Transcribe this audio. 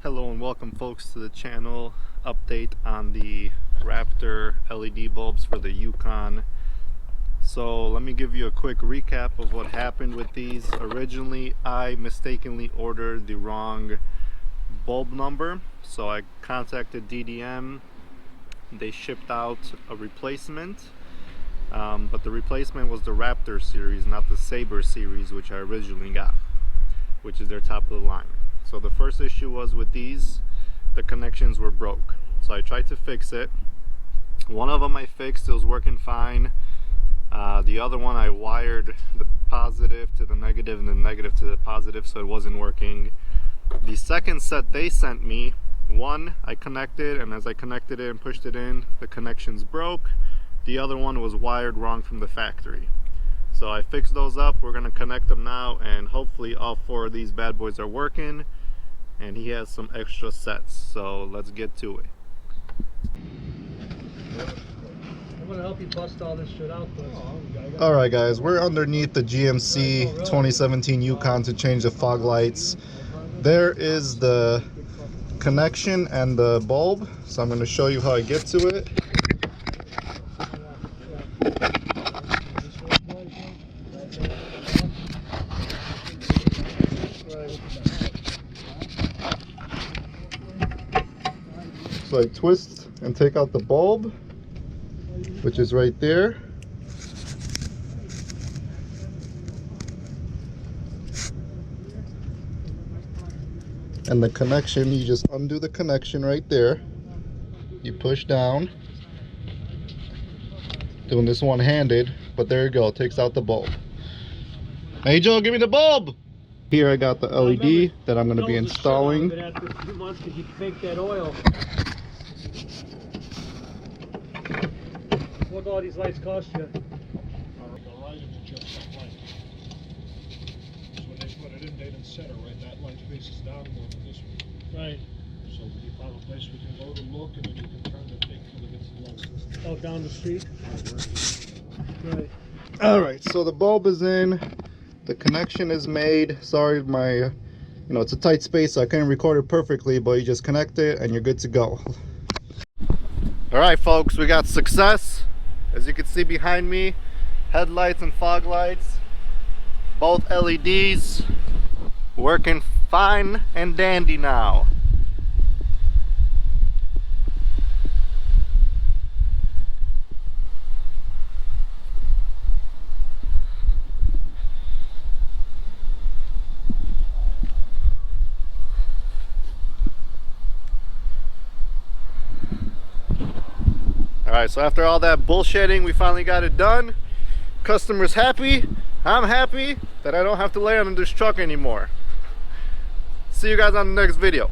Hello and welcome folks to the channel. Update on the Raptor LED bulbs for the Yukon. So let me give you a quick recap of what happened with these. Originally I mistakenly ordered the wrong bulb number, so I contacted DDM. They shipped out a replacement, but the replacement was the Raptor series, not the Saber series, which I originally got, which is their top of the line. So the first issue was with these, the connections were broke. So I tried to fix it. One of them I fixed, it was working fine. The other one I wired the positive to the negative and the negative to the positive, so it wasn't working. The second set they sent me, one I connected, and as I connected it and pushed it in, the connections broke. The other one was wired wrong from the factory. So I fixed those up. We're gonna connect them now, and hopefully all four of these bad boys are working. And he has some extra sets, so let's get to it. I'm gonna help you bust all this shit out. Alright guys, we're underneath the GMC 2017 Yukon to change the fog lights. There is the connection and the bulb, so I'm going to show you how I get to it. So I twist and take out the bulb, which is right there. And the connection, you just undo the connection right there. You push down. Doing this one-handed, but there you go, it takes out the bulb. Hey Joe, give me the bulb! Here I got the LED that I'm going to be installing. After 2 months because you faked that oil. What do all these lights cost you? The light is just that light. So when they put it in, they didn't set it right. That light faces down more than this one. Right. So we found a place we can go to look, and then you can turn the thing till it gets low. Oh, down the street? Right. Alright, so the bulb is in. The connection is made. Sorry, it's a tight space, so I couldn't record it perfectly, but you just connect it and you're good to go. Alright folks, we got success. As you can see behind me, headlights and fog lights, both LEDs working fine and dandy now. Alright, so after all that bullshitting, we finally got it done. Customer's happy. I'm happy that I don't have to lay on this truck anymore. See you guys on the next video.